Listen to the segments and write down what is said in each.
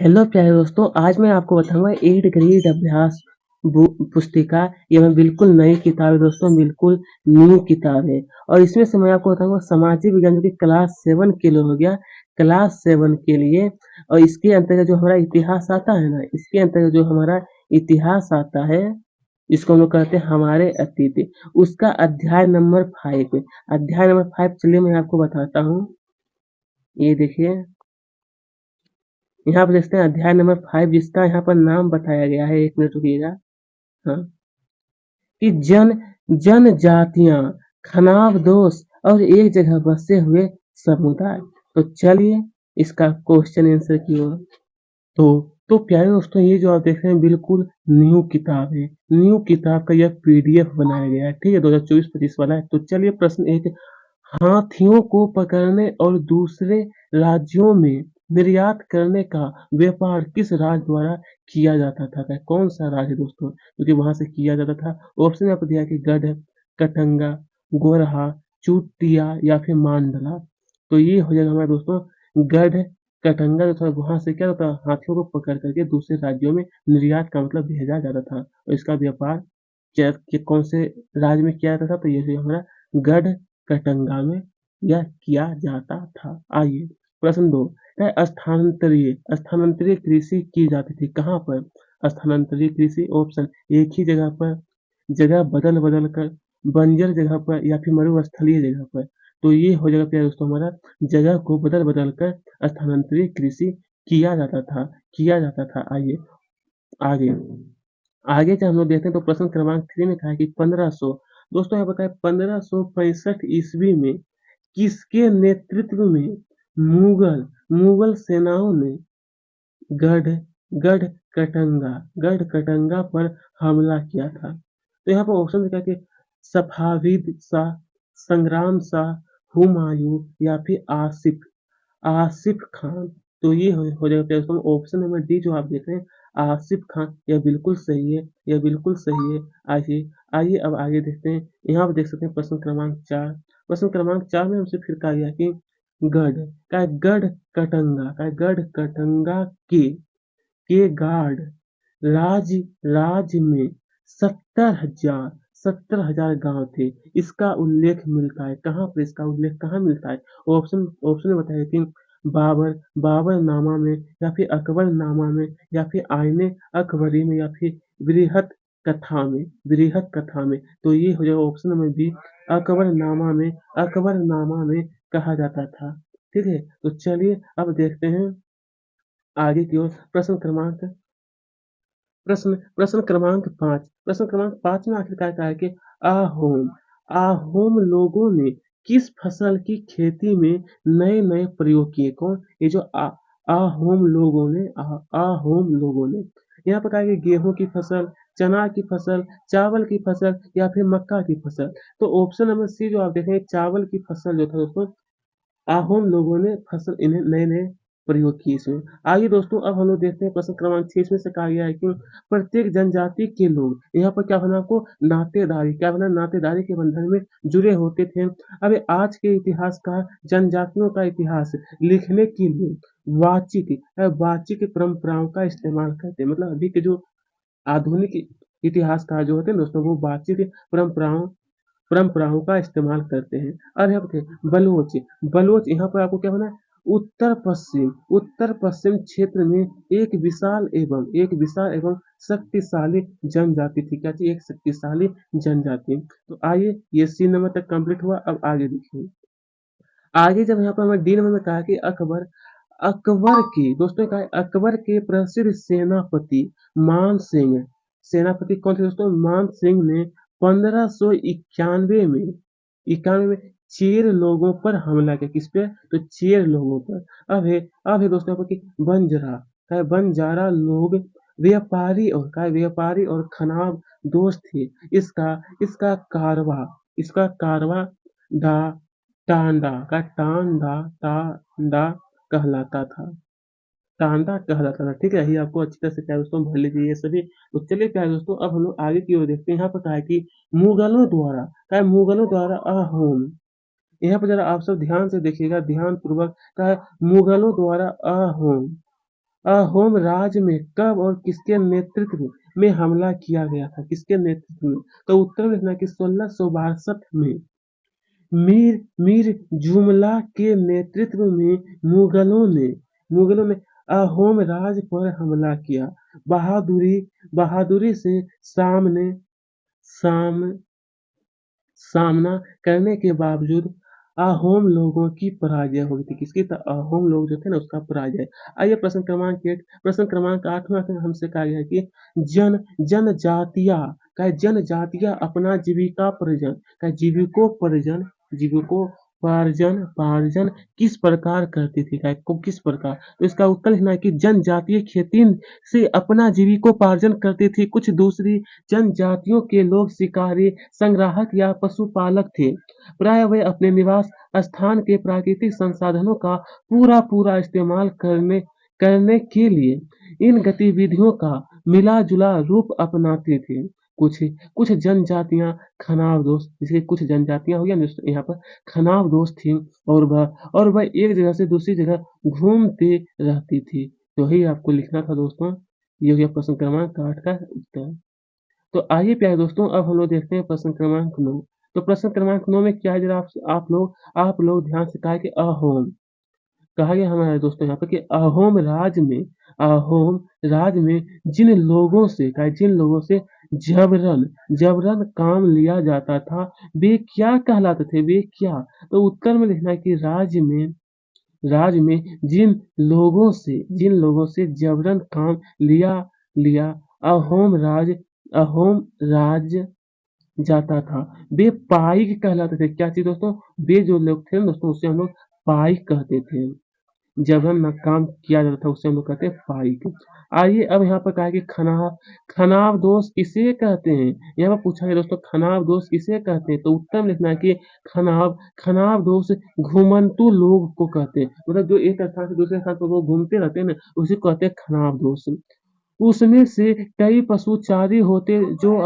Hello प्यारे दोस्तों, आज मैं आपको बताऊँगा 8 ग्रेड अभ्यास पुस्तिका। ये मैं बिल्कुल नई किताब है दोस्तों, बिल्कुल न्यू किताब है। और इसमें से मैं आपको बताऊँगा सामाजिक विज्ञान जो कि क्लास 7 के लिए हो गया, क्लास 7 के लिए। और इसके अंतर्गत जो हमारा इतिहास आता है ना, इसके अंतर्गत जो हमारा इतिहास आता है, इसको हम लोग कहते हैं हमारे अतीत। उसका अध्याय नंबर 5, अध्याय नंबर 5 चलिए मैं आपको बताता हूँ। ये देखिए, यहाँ पर देखते हैं अध्याय नंबर 5, जिसका यहाँ पर नाम बताया गया है। 1 मिनट रुकिएगा। हाँ, कि जनजातियां खानाबदोश और एक जगह बसे हुए समुदाय। तो चलिए इसका क्वेश्चन आंसर की ओर। तो तो प्यारे दोस्तों, ये जो आप देख रहे हैं बिल्कुल न्यू किताब है। न्यू किताब का यह पीडीएफ बनाया गया है, ठीक है, 2024-25 वाला है। तो चलिए प्रश्न एक, हाथियों को पकड़ने और दूसरे राज्यों में निर्यात करने का व्यापार किस राज्य द्वारा किया जाता था? कौन सा राज्य है दोस्तों जो कि वहां से किया जाता था? ऑप्शन आपको दिया कि गढ़, कटंगा, गोरहा, चूटिया या फिर मांडला। तो ये हो जाएगा हमारे दोस्तों गढ़ कटंगा। जो था वहां से क्या होता, हाथियों को पकड़ करके दूसरे राज्यों में निर्यात का मतलब भेजा जाता था, और इसका व्यापार कौन से राज्य में किया जाता था? तो ये जो हमारा गढ़ कटंगा में यह किया जाता था। आइए प्रश्न 2, स्थानांतरीय स्थानांतरीय कृषि की जाती थी कहाँ पर? स्थानांतरीय कृषि ऑप्शन, एक ही जगह पर, जगह बदल बदल कर, बंजर जगह पर या फिर मरुस्थलीय जगह पर। तो ये हो जाएगा प्यारे दोस्तों हमारा, जगह को बदल बदल कर स्थानांतरीय कृषि किया जाता था। आइए आगे आगे जब हम लोग देखते हैं तो प्रश्न क्रमांक 3 में कहा है कि 1500, दोस्तों यहाँ बताया 1565 ईस्वी में किसके नेतृत्व में मुगल मुगल सेनाओं ने गढ़ गढ़ गढ़ कटंगा पर हमला किया था? तो यहाँ पर ऑप्शन क्या कि सफाविद शाह, संग्राम शाह, हुमायूं या फिर आसिफ आसिफ खान। तो ये हो जाएगा प्यारे दोस्तों ऑप्शन नंबर डी जो आप देख रहे हैं, आसिफ खान। यह बिल्कुल सही है, यह बिल्कुल सही है। आइए आइए अब आगे देखते हैं। यहाँ पर देख सकते हैं प्रश्न क्रमांक 4। प्रश्न क्रमांक 4 में हमसे फिर कहा गया कि गढ़ गढ़ कटंगा के गार्ड राज्य में 70,000 गांव थे। इसका उल्लेख मिलता है कहाँ पर? इसका उल्लेख कहाँ मिलता है? ऑप्शन ऑप्शन में बताया कि बाबरनामा में या फिर अकबरनामा में या फिर आईने अकबरी में या फिर बृहत कथा में। तो ये हो जाएगा ऑप्शन नंबर बी, अकबरनामा में कहा जाता था। ठीक है, तो चलिए अब देखते हैं आगे की ओर। प्रश्न क्रमांक 5 में आखिरकार कहा है कि आहोम आहोम लोगों ने किस फसल की खेती में नए नए प्रयोग किए? कौन? ये जो आहोम लोगों ने यहाँ पर कहा है कि गेहूं की फसल, चना की फसल, चावल की फसल या फिर मक्का की फसल। तो ऑप्शन नंबर सी जो आप देखेंगे, चावल की फसल जो था दोस्तों, आहोम लोगों ने फसल इन्हें नए नए प्रयोग किए इसमें। आइए दोस्तों अब हम लोग देखते हैं प्रश्न क्रमांक 6 इसमें से कहा गया है कि प्रत्येक जनजाति के लोग यहाँ पर क्या बना, आपको नातेदारी के बंधन में जुड़े होते थे। अब आज के इतिहासकार जनजातियों का इतिहास लिखने के लिए वाचिक परंपराओं का इस्तेमाल करते हैं। मतलब अभी के जो आधुनिक इतिहासकार जो होते हैं दोस्तों, वो वाचिक परंपराओं का इस्तेमाल करते हैं। अब यहाँ पे बलोच बलोच यहाँ पर आपको क्या बना है, उत्तर पश्चिम क्षेत्र में एक विशाल एवं शक्तिशाली जनजाति थी। क्या थी? एक शक्तिशाली जनजाति। तो आइए ये सी नंबर तक कंप्लीट हुआ। अब आगे देखिए, आगे जब यहाँ पर हमें डी नंबर में कहा कि अकबर के दोस्तों कहा अकबर के प्रसिद्ध सेनापति कौन थे दोस्तों? मान सिंह ने 1591 में चेर लोगों पर हमला किया। किस पे? तो चेर लोगों पर। अब है दोस्तों यहाँ पर कि बंजारा लोग व्यापारी और खनाब दोस्त थे। इसका कारवा डा टांडा कहलाता था टांडा कहलाता था। ठीक है, ये आपको अच्छी तरह से प्यारे दोस्तों भर लीजिए ये सभी। तो चलिए प्यारे दोस्तों अब हम लोग आगे की ओर देखते हैं। यहाँ पर कहा है कि मुगलों द्वारा अहोम, यहाँ पर जरा आप सब ध्यान से देखिएगा, ध्यान पूर्वक। कहा है मुगलों द्वारा अहोम अहोम राज्य में कब और किसके नेतृत्व में हमला किया गया था? किसके नेतृत्व में? तो उत्तर में लिखना है कि 1662 में मीर मीर जुमला के नेतृत्व में मुगलों ने अहोम राज्य पर हमला किया। बहादुरी बहादुरी से सामने साम सामना करने के बावजूद अहोम लोगों की पराजय हो गई थी। किसकी? तो अहोम लोग जो थे ना उसका पराजय। आइए प्रश्न क्रमांक 8, प्रश्न क्रमांक 8 में हमसे कहा गया है कि जन जनजातियां जनजातियां अपना जीविकोपार्जन पार्जन किस प्रकार करती थी? किस प्रकार? तो इसका उत्तर लिखना है कि जनजातीय खेती से अपना जीविकोपार्जन करती थी। कुछ दूसरी जनजातियों के लोग शिकारी, संग्राहक या पशुपालक थे। प्राय वे अपने निवास स्थान के प्राकृतिक संसाधनों का पूरा इस्तेमाल करने के लिए इन गतिविधियों का मिला-जुला रूप अपनाते थे। कुछ कुछ जनजातियां खनावदोष, जैसे कुछ जनजातियां हो गया ना यहाँ पर खनावदोष थी और वह एक जगह से दूसरी जगह घूमते रहती थी। तो यही आपको लिखना था दोस्तों। ये हो गया प्रश्न क्रमांक 8 का उत्तर। तो आइए प्यारे दोस्तों अब हम लोग देखते हैं प्रश्न क्रमांक 9। तो प्रश्न क्रमांक 9 में क्या है जरा आप लोग ध्यान से कहा कि अहोम कहा गया हमारे दोस्तों यहाँ पर कि अहोम राज में जिन लोगों से जबरन जबरन काम लिया जाता था वे क्या कहलाते थे? वे क्या? तो उत्तर में लिखना है कि राज्य में जिन लोगों से जबरन काम लिया लिया अहोम राज जाता था वे पाइक कहलाते थे। क्या चीज दोस्तों? वे जो लोग थे ना दोस्तों उसे हम लोग पाइक कहते थे। जबरन काम किया जाता था उसे हम लोग कहते हैं पाइक। आइए अब यहाँ पर कहा है कि खनाव दोष किसे कहते हैं? यहाँ पर पूछा है दोस्तों खनाव दोष किसे कहते हैं? तो उत्तर में लिखना है कि खनाव दोष घुमंतु लोग को कहते हैं। मतलब जो एक स्थान से दूसरे स्थान पर वो घूमते रहते हैं ना उसी को कहते हैं खनाव दोष। उसमें से कई पशुचारी होते जो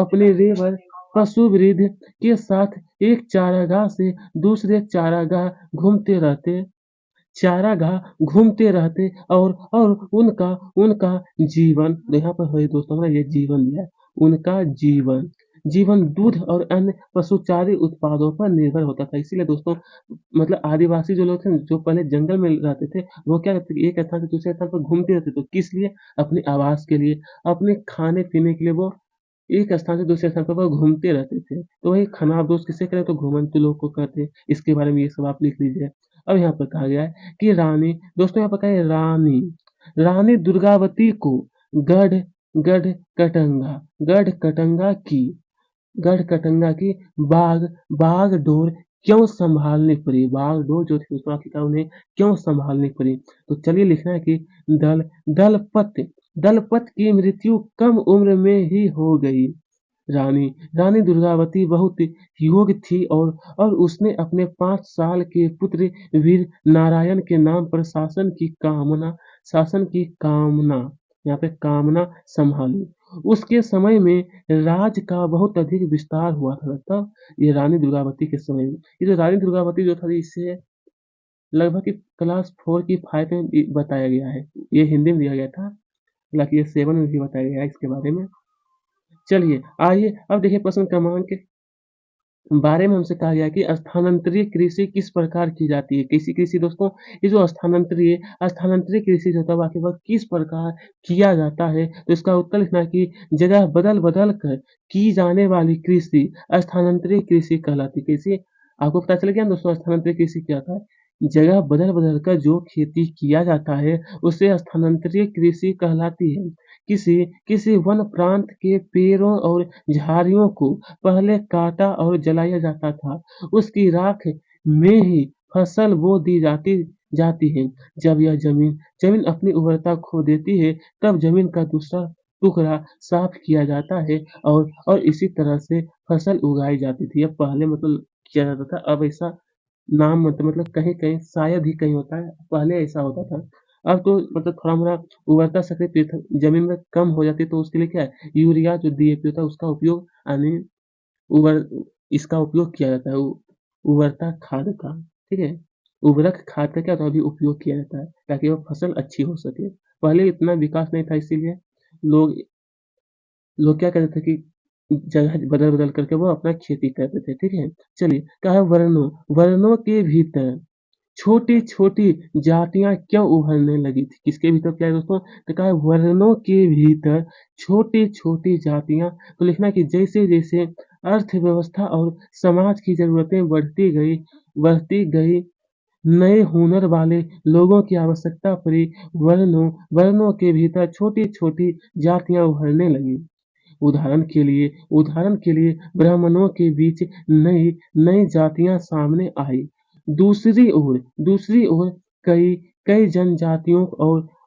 अपने रेवड़ पशुवृद्ध के साथ एक चारागाह से दूसरे चारागाह घूमते रहते और उनका उनका जीवन यहाँ पर है दोस्तों हमारा ये जीवन दिया है। उनका जीवन जीवन दूध और अन्य पशुचारी उत्पादों पर निर्भर होता था। इसीलिए दोस्तों मतलब आदिवासी जो लोग थे जो पहले जंगल में रहते थे वो क्या करते थे एक स्थान से दूसरे स्थान पर घूमते रहते थे। किस लिए? अपने आवास के लिए, अपने खाने पीने के लिए वो एक स्थान से दूसरे स्थान पर वो घूमते रहते थे। तो वही खनाबदोश किसे कहते हैं? तो घुमंतु लोग को कहते हैं। इसके बारे में ये सब आप लिख लीजिए। अब यहाँ पर कहा गया है कि रानी दोस्तों यहाँ पर कहा है रानी दुर्गावती को गढ़ गढ़ कटंगा की गढ़कटंगा की बागडोर क्यों संभालनी पड़ी? बागडोर जो थी उसको आखिरकार उन्हें क्यों संभालनी पड़ी? तो चलिए लिखना है कि दल दलपत दलपत की मृत्यु कम उम्र में ही हो गई। रानी रानी दुर्गावती बहुत योग्य थी और उसने अपने 5 साल के पुत्र वीर नारायण के नाम पर शासन की कामना यहाँ पे कामना संभाली। उसके समय में राज्य का बहुत अधिक विस्तार हुआ था। तब ये रानी दुर्गावती के समय में ये जो रानी दुर्गावती जो था इससे लगभग कि क्लास 4 की 5 में बताया गया है। ये हिंदी में दिया गया था, हालाँकि ये 7 में भी बताया गया है इसके बारे में। चलिए आइए अब देखिए प्रश्न क्रमांक बारे में हमसे कहा गया है कि स्थानांतरित कृषि किस प्रकार की जाती है? कैसी कृषि दोस्तों? ये जो स्थानांतरित कृषि जो होता है वो आखिर किस प्रकार किया जाता है? तो इसका उत्तर लिखना है कि जगह बदल कर की जाने वाली कृषि स्थानांतरित कृषि कहलाती है। कैसी? आपको पता चल गया ना दोस्तों स्थानांतरित कृषि क्या होता है? जगह बदल कर जो खेती किया जाता है उसे स्थानांतरित कृषि कहलाती है। किसी किसी वन प्रांत के पेड़ों और झाड़ियों को पहले काटा और जलाया जाता था। उसकी राख में ही फसल बो दी जाती जाती है। जब यह जमीन अपनी उर्वरता खो देती है तब जमीन का दूसरा टुकड़ा साफ किया जाता है और इसी तरह से फसल उगाई जाती थी। अब पहले मतलब किया जाता था, अब ऐसा नाम मतलब कहीं-कहीं शायद ही कहीं होता है, पहले ऐसा होता था। अब तो मतलब थोड़ा-मोड़ा उर्वरता शक्ति ज़मीन में कम हो जाती है तो उसके लिए क्या है यूरिया जो डीएपी होता है उसका उपयोग यानी उवर इसका उपयोग किया जाता है उर्वरता खाद का, ठीक है? उर्वरक खाद का क्या होता है अभी उपयोग किया जाता है ताकि वो फसल अच्छी हो सके। पहले इतना विकास नहीं था इसीलिए लोग लोग क्या करते थे कि जगह बदल-बदल करके वो अपना खेती करते थे, ठीक है? चलिए, क्या है वर्णों, वर्णों के भीतर छोटी-छोटी जातियाँ क्यों उभरने लगी थी? किसके भीतर क्या है दोस्तों? तो कहा है वर्णों के भीतर छोटी-छोटी जातियाँ तो लिखना है कि जैसे-जैसे अर्थव्यवस्था और समाज की ज़रूरतें बढ़ती गई, नए हुनर वाले लोगों की आवश्यकता पड़ी, वर्णों वर्णों के भीतर छोटी-छोटी जातियाँ उभरने लगीं। उदाहरण के लिए ब्राह्मणों के बीच नई नई जातियाँ सामने आई। दूसरी ओर कई कई जनजातियों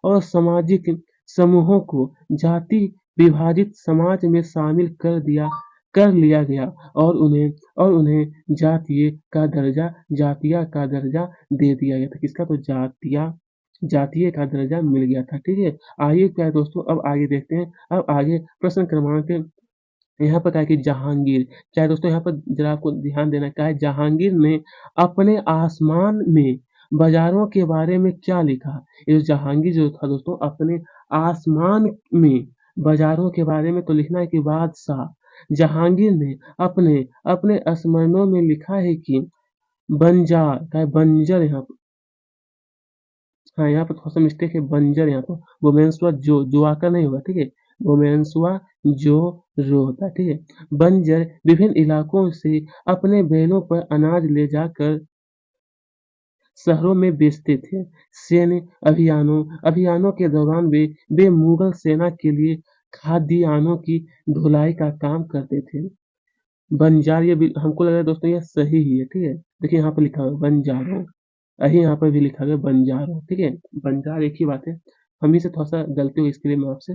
और सामाजिक समूहों को जाति विभाजित समाज में शामिल कर लिया गया और उन्हें जातीय का दर्जा दे दिया गया था। किसका? तो जातीय का दर्जा मिल गया था, ठीक है? आइए क्या है दोस्तों अब आगे देखते हैं। अब आगे प्रश्न क्रमांक यहाँ पर क्या है कि जहांगीर क्या है दोस्तों यहाँ पर ज़रा आपको ध्यान देना क्या है जहांगीर ने अपने आसमान में बाज़ारों के बारे में क्या लिखा? ये जहांगीर जो था दोस्तों अपने आसमान में बाज़ारों के बारे में तो लिखना है कि बादशाह जहांगीर ने अपने अपने स्मरणों में लिखा है कि बंजार क्या है बंजर यहाँ पे हाँ, यहाँ पे थोड़ा-सा मिस्टेक है बंजर यहाँ पे वोमेंसुआ जो आकर नहीं होगा, ठीक है? वोमेंसुआ जो रो होता है, ठीक है? बंजर विभिन्न इलाकों से अपने बैलों पर अनाज ले जाकर शहरों में बेचते थे। सैन्य अभियानों के दौरान वे मुगल सेना के लिए खाद्यान्नों की ढुलाई का काम करते थे। बंजार ये भी हमको लग रहा है दोस्तों ये सही ही है, ठीक है? देखिए यहाँ पे लिखा हुआ है बंजारों। यही यहाँ पर भी लिखा गया बंजारों, ठीक है? बंजार एक ही बात है। हम ही से थोड़ा-सा गलती हुई इसके लिए मैं आपसे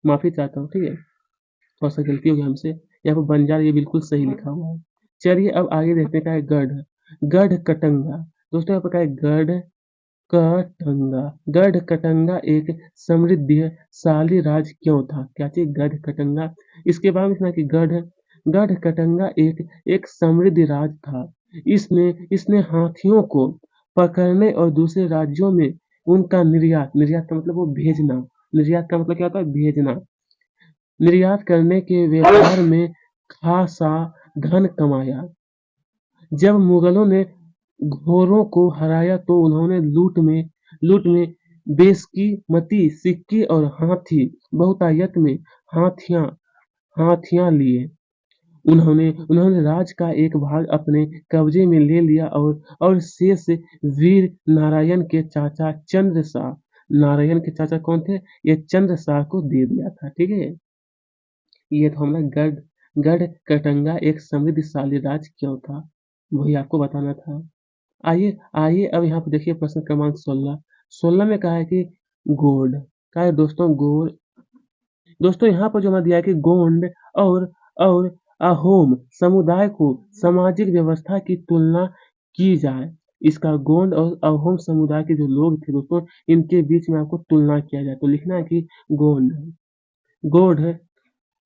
माफ़ी चाहता हूँ, ठीक है? थोड़ा-सा गलती हो गया हमसे। यहाँ पे बंजार ये बिल्कुल सही लिखा हुआ है। चलिए अब आगे देखते हैं क्या है गढ़कटंगा। दोस्तों यहाँ पे क्या है गढ़कटंगा एक समृद्धशाली राज्य क्यों था? क्या चीज़? गढ़कटंगा। इसके बाद में लिखना है कि गढ़कटंगा एक एक समृद्ध राज्य था। इसने हाथियों को पकड़ने और दूसरे राज्यों में उनका निर्यात का मतलब वो भेजना। निर्यात का मतलब क्या होता है? भेजना। निर्यात करने के व्यापार में खासा धन कमाया। जब मुगलों ने घोरों को हराया तो उन्होंने लूट में बेशकीमती सिक्के और हाथी बहुतायत में हाथियाँ हाथियाँ लिए। उन्होंने राज्य का एक भाग अपने कब्जे में ले लिया और शेष वीर नारायण के चाचा चंद्र शाह नारायण के चाचा कौन थे? ये चंद्र शाह को दे दिया था, ठीक है? ये था हमारा गढ़कटंगा एक समृद्धशाली राज्य क्यों था? वही आपको बताना था। आइए आइए अब यहाँ पे देखिए प्रश्न क्रमांक 16। 16 में कहा है कि गोंड क्या है दोस्तों दोस्तों यहाँ पर जो हमें दिया है कि गोंड और अहोम समुदाय को सामाजिक व्यवस्था की तुलना की जाए। इसका गोंड और अहोम समुदाय के जो लोग थे दोस्तों इनके बीच में आपको तुलना किया जाए तो लिखना है कि गोंड गोंड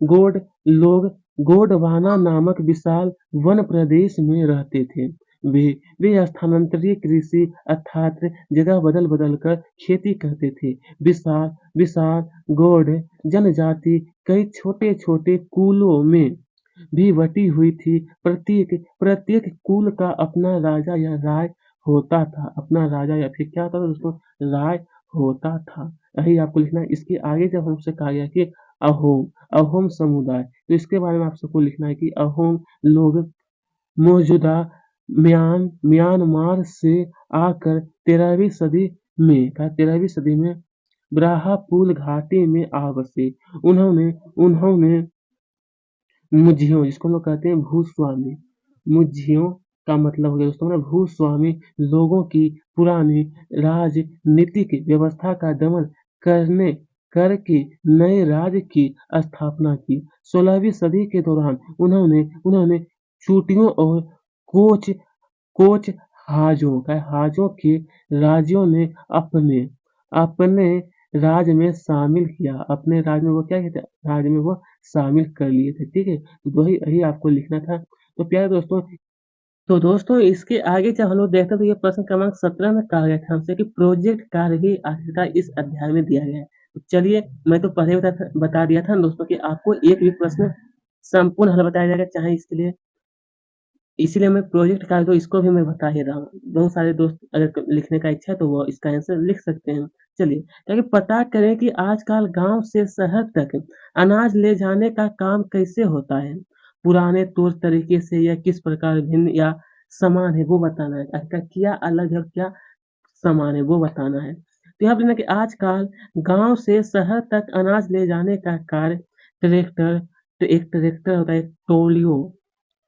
गोंड लोग गोंडवाना नामक विशाल वन प्रदेश में रहते थे। वे वे स्थानांतरित कृषि अर्थात जगह बदल-बदल कर खेती करते थे। विशाल विशाल गौड़ जनजाति कई छोटे-छोटे कुलों में भी बटी हुई थी। प्रत्येक प्रत्येक कुल का अपना राजा या राय होता था। अपना राजा या फिर क्या होता था दोस्तों राय होता था। यही आपको लिखना है। इसके आगे जब हमसे कहा गया कि अहोम अहोम समुदाय तो इसके बारे में आप सबको लिखना है कि अहोम लोग मौजूदा म्यांमार से आकर 13वीं सदी में ब्राह्मपुत्र घाटी में आ बसे। उन्होंने उन्होंने मुझियों जिसको हम लोग कहते हैं भूस्वामी मुझियों का मतलब हो गया दोस्तों ना भूस्वामी लोगों की पुरानी राजनीतिक व्यवस्था का दमन करने करके नए राज्य की स्थापना की। 16वीं सदी के दौरान उन्होंने उन्होंने चूटियों और कोच कोच हाजों के राज्यों ने अपने अपने राज में शामिल किया। अपने राज में वो क्या कहते हैं राज में वो शामिल कर लिए थे, ठीक है? तो वही यही आपको लिखना था। तो प्यारे दोस्तों तो दोस्तों इसके आगे जब हम लोग देखते हैं तो ये प्रश्न क्रमांक 17 में कहा गया था हमसे कि प्रोजेक्ट कार्य भी आखिरकार इस अध्याय में दिया गया है। तो चलिए मैं तो पहले ही बता दिया था दोस्तों कि आपको एक भी प्रश्न संपूर्ण हल बताया जाएगा चाहे इसके लिए इसीलिए मैं प्रोजेक्ट कार्य तो इसको भी मैं बता ही रहा हूँ। बहुत सारे दोस्त अगर लिखने का इच्छा है तो वो इसका आंसर लिख सकते हैं। चलिए, ताकि पता करें कि आजकल गाँव से शहर तक अनाज ले जाने का काम कैसे होता है। पुराने तौर तरीके से या किस प्रकार भिन्न या समान है वो बताना है। क्या अलग है और क्या समान है वो बताना है। तो यहाँ पे ना कि आजकल गाँव से शहर तक अनाज ले जाने का कार्य ट्रैक्टर तो एक ट्रैक्टर होता है,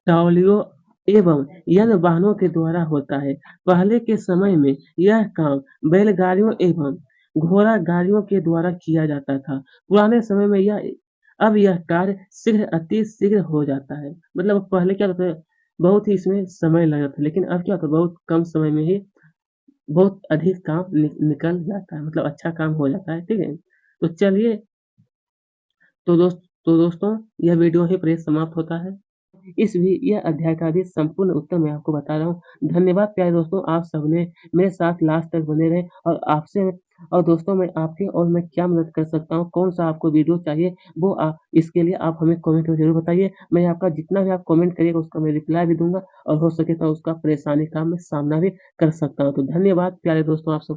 ट्रॉलियों एवं यंत्र वाहनों के द्वारा होता है। पहले के समय में यह काम बैलगाड़ियों एवं घोड़ा गाड़ियों के द्वारा किया जाता था। पुराने समय में अब यह कार्य शीघ्र अति शीघ्र हो जाता है। मतलब पहले क्या होता है बहुत ही इसमें समय लगा था लेकिन अब क्या होता है बहुत कम समय में ही बहुत अधिक काम निकल जाता है मतलब अच्छा काम हो जाता है, ठीक है? तो चलिए तो दोस्तों यह वीडियो यहीं पर ही समाप्त होता है। यह अध्याय का भी संपूर्ण उत्तर मैं आपको बता रहा हूँ। धन्यवाद प्यारे दोस्तों, आप सबने मेरे साथ लास्ट तक बने रहे और दोस्तों मैं क्या मदद कर सकता हूँ, कौन-सा आपको वीडियो चाहिए, वो इसके लिए आप हमें कमेंट में ज़रूर बताइए। मैं आपका जितना भी आप कमेंट करिएगा उसका मैं रिप्लाई भी दूँगा और हो सके तो उसका परेशानी का मैं सामना भी कर सकता हूँ। तो धन्यवाद प्यारे दोस्तों आप सब